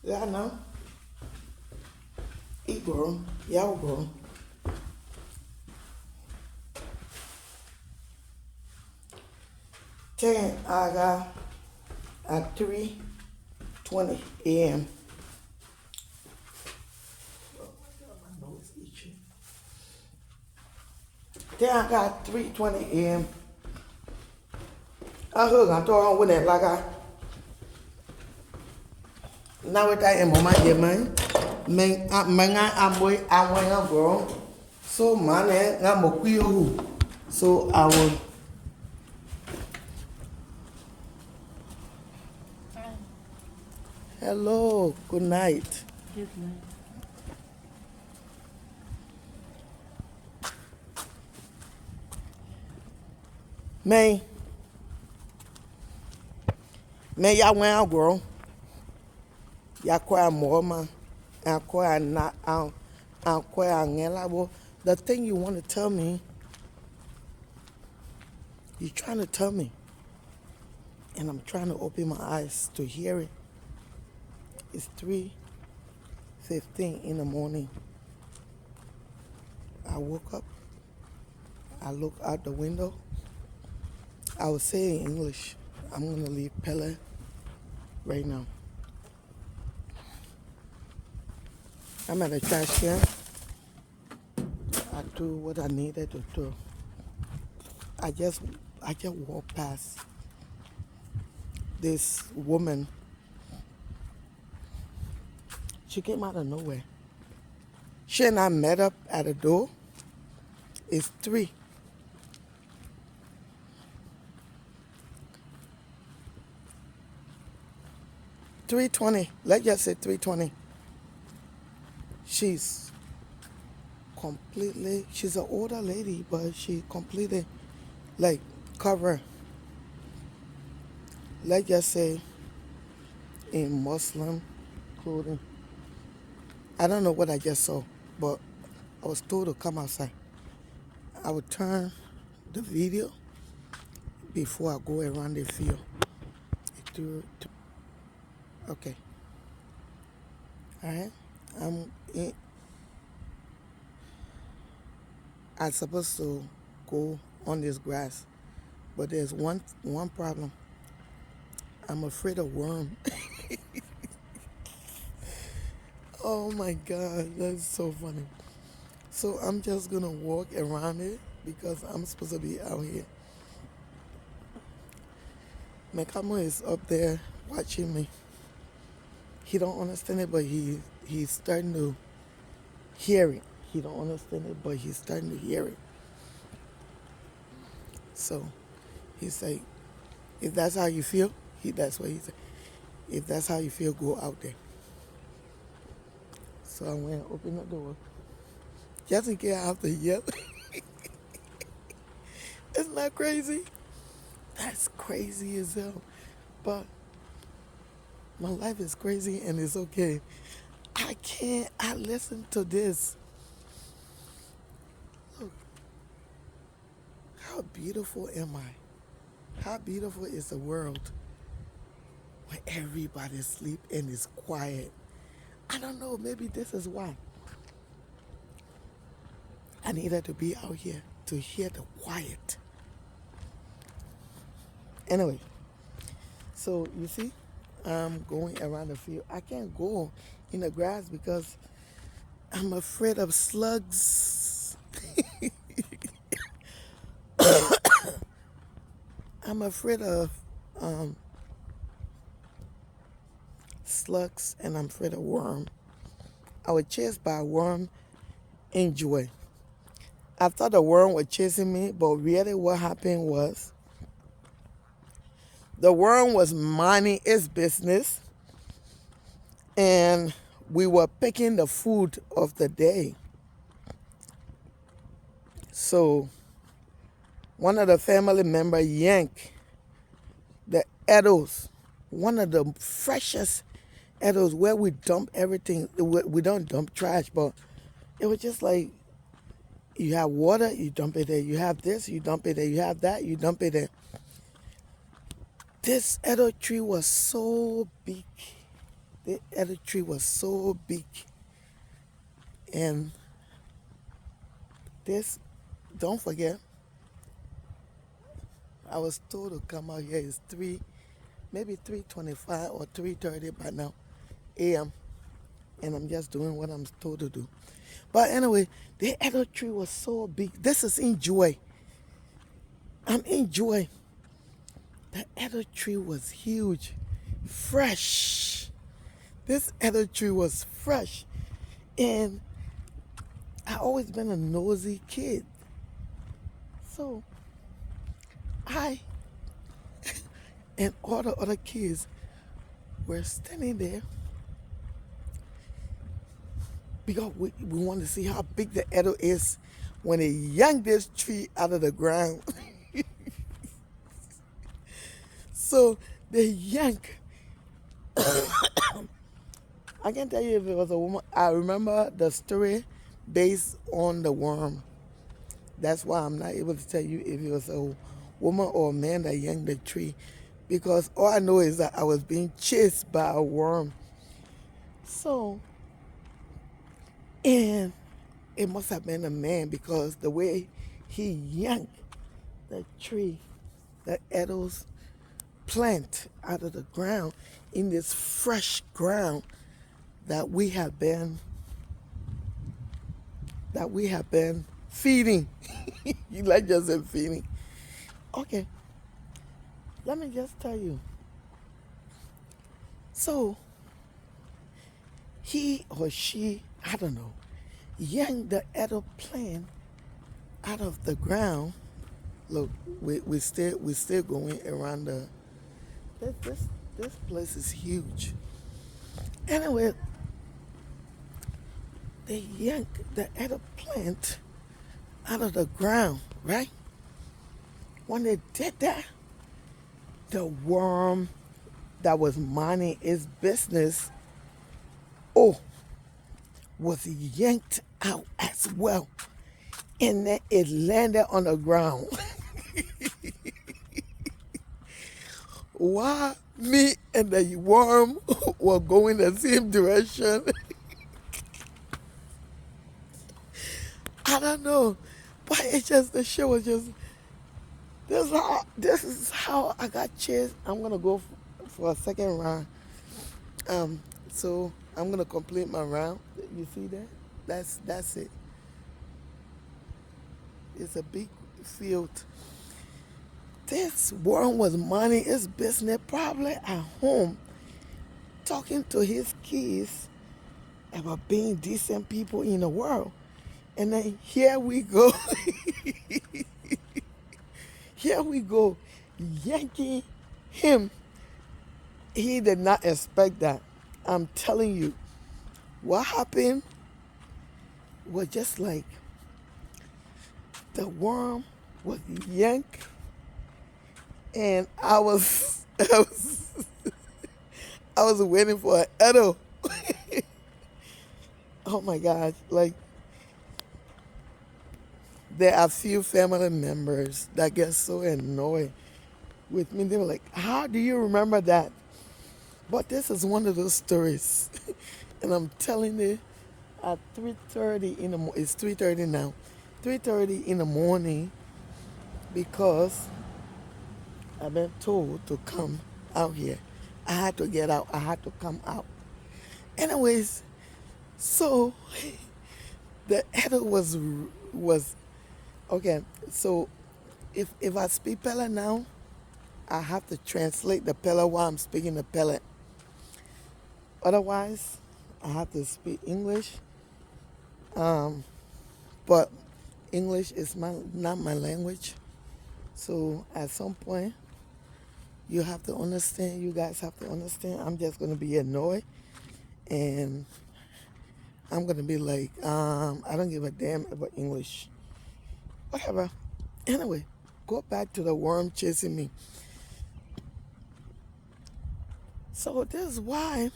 Yeah, I know. He grown. Y'all grown. Ten, I got at 3:20 a.m. My nose itching. Then I got 3:20 a.m. I heard I told her when that like I now with that in my dear man. Man, I'm way I'm grown. So man, I'm a queer who. So I will. Hello, good night. Good night. Man, y'all went out, girl. Y'all quite more, man. And quite not out. And quite the thing you want to tell me, you're trying to tell me, and I'm trying to open my eyes to hear it. It's 3:15 in the morning. I woke up. I look out the window. I was saying in English, I'm going to leave Pele right now. I'm at a trash can. I do what I needed to do. I just walked past this woman. She came out of nowhere. She and I met up at a door. It's 3:20. Let's just say 3:20. She's she's an older lady, but she completely like covered. Let's just say in Muslim clothing. I don't know what I just saw, but I was told to come outside. I would turn the video before I go around the field. Okay. All right. I'm in, I'm supposed to go on this grass, but there's one problem. I'm afraid of worm. Oh my God, that's so funny. So I'm just gonna walk around it because I'm supposed to be out here. My camera is up there watching me. He don't understand it, but he's starting to hear it. He don't understand it, but he's starting to hear it. So he's like, if that's how you feel, that's what he said. If that's how you feel, go out there. So I went and opened the door. Just in case I have to yell. Isn't that crazy? That's crazy as hell. But my life is crazy and it's okay. I listen to this. Look, how beautiful am I? How beautiful is the world when everybody's asleep and it's quiet? I don't know, maybe this is why. I needed to be out here to hear the quiet. Anyway, so you see, I'm going around the field. I can't go in the grass because I'm afraid of slugs. I'm afraid of slugs and I'm afraid of worm. I was chased by a worm in Joy. I thought the worm was chasing me, but really what happened was the worm was minding its business and we were picking the food of the day. So one of the family members yanked the edibles, one of the freshest edibles where we dump everything. We don't dump trash, but it was just like you have water, you dump it there. You have this, you dump it there. You have that, you dump it there. This edible tree was so big. The other tree was so big, and this, don't forget, I was told to come out here. It's maybe 3:25 or 3:30 by now, a.m. And I'm just doing what I'm told to do. But anyway, the other tree was so big. This is in Joy. I'm in Joy. The other tree was huge, fresh. This other tree was fresh. And I always been a nosy kid. So I and all the other kids were standing there because we wanted to see how big the Edo is when they yanked this tree out of the ground. So they yank. I can tell you if it was a woman. I remember the story based on the worm. That's why I'm not able to tell you if it was a woman or a man that yanked the tree, because all I know is that I was being chased by a worm. So, and it must have been a man because the way he yanked the tree, the Edo's plant out of the ground in this fresh ground that we have been feeding. You like just said feeding. Okay, let me just tell you. So he or she, I don't know, yanked the Edo plant out of the ground. Look, we still going around this place is huge. Anyway, they yanked the Edo plant out of the ground, right? When they did that, the worm that was minding its business, was yanked out as well. And then it landed on the ground. While me and the worm were going the same direction. I don't know. But it's just, the show was just, this is how I got chased. I'm gonna go for a second round. So I'm gonna complete my round. You see that? That's it. It's a big field. This worm was minding his business, probably at home, talking to his kids about being decent people in the world. And then here we go. Here we go, yanking him. He did not expect that. I'm telling you, what happened was just like the worm was yanked, and I was I was waiting for an Edo. Oh my gosh, like there are few family members that get so annoyed with me. They were like, how do you remember that? But this is one of those stories. And I'm telling you, at 3:30 in the morning, it's 3:30 now, 3:30 in the morning, because I've been told to come out here. I had to get out. I had to come out. Anyways, so the Edo was okay. So if I speak Pella now, I have to translate the Pella while I'm speaking the Pella. Otherwise, I have to speak English. But English is not my language. So at some point, you have to understand. You guys have to understand. I'm just gonna be annoyed, and I'm gonna be like, I don't give a damn about English. Whatever. Anyway, go back to the worm chasing me. So this is why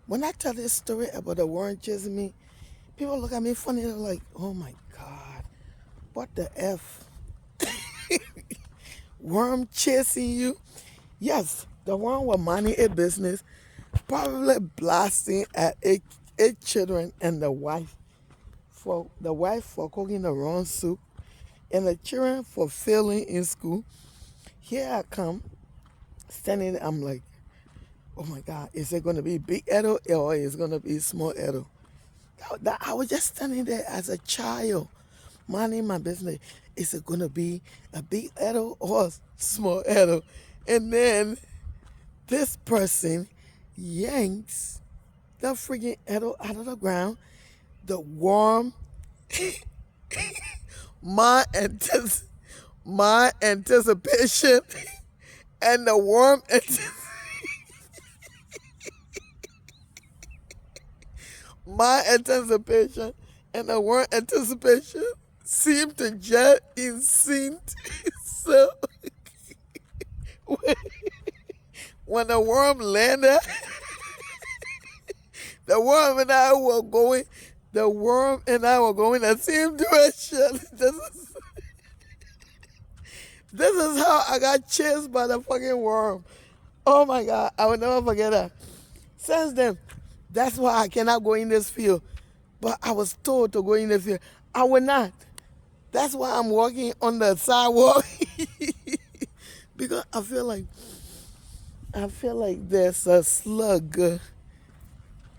when I tell this story about the worm chasing me, people look at me funny. They're like, oh my God, what the F? worm chasing you. Yes, the worm was minding a business, probably blasting at eight children and the wife for cooking the wrong soup, and the children for failing in school. Here I come, standing there, I'm like, oh my God, is it going to be big Edo or is it going to be small Edo? I was just standing there as a child, minding my business. Is it going to be a big Edo or a small Edo? And then this person yanks the freaking Edo out of the ground. The worm, my, my anticipation, and the worm my anticipation and the word anticipation seemed to jet in sync. So when the worm landed, the worm and I were going, the same direction. This is how I got chased by the fucking worm. Oh my God, I will never forget that. Since then, that's why I cannot go in this field. But I was told to go in the field. I will not. That's why I'm walking on the sidewalk. Because I feel like there's a slug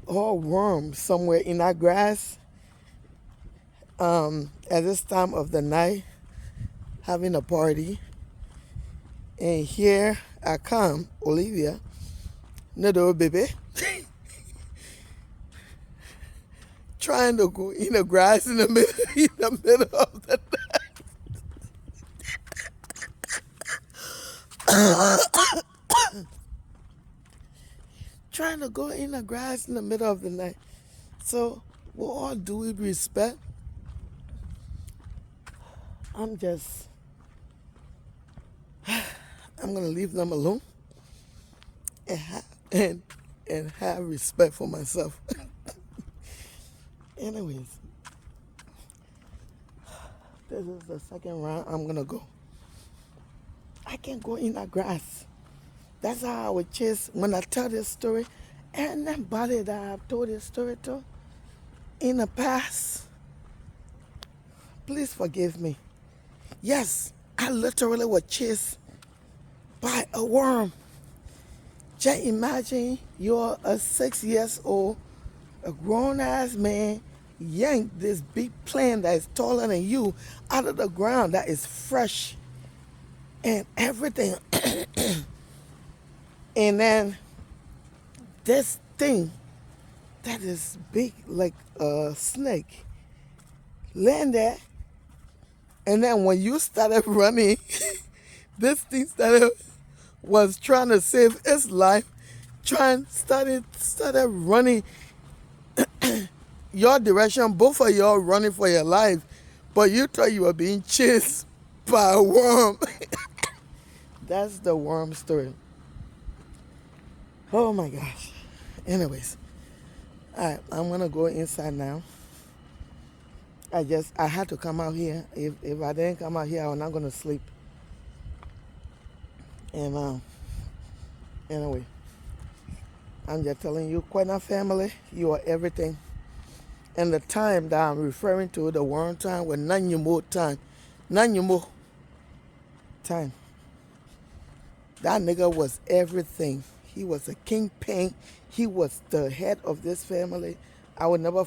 or worm somewhere in that grass at this time of the night, having a party. And here I come, Olivia, little baby, trying to go in the grass in the middle of the night. Trying to go in the grass in the middle of the night. So, with all due respect, I'm gonna leave them alone and have respect for myself. Anyways, this is the second round I'm gonna go. I can't go in that grass. That's how I would chase when I tell this story. And anybody that I've told this story to in the past, please forgive me. Yes, I literally was chased by a worm. Just imagine you're a 6 years old, a grown ass man, yank this big plant that is taller than you out of the ground that is fresh and everything. And then this thing that is big like a snake landed. And then when you started running, this thing was trying to save its life, started running your direction, both of y'all running for your life, but you thought you were being chased by a worm. That's the worm story. Oh my gosh. Anyways, all right, I'm gonna go inside now. I had to come out here. If I didn't come out here, I was not gonna sleep. And anyway, I'm just telling you, Quena family, you are everything. And the time that I'm referring to, the worm time, was Nanyumo time. Nanyumo time. That nigga was everything. He was a kingpin. He was the head of this family. I would never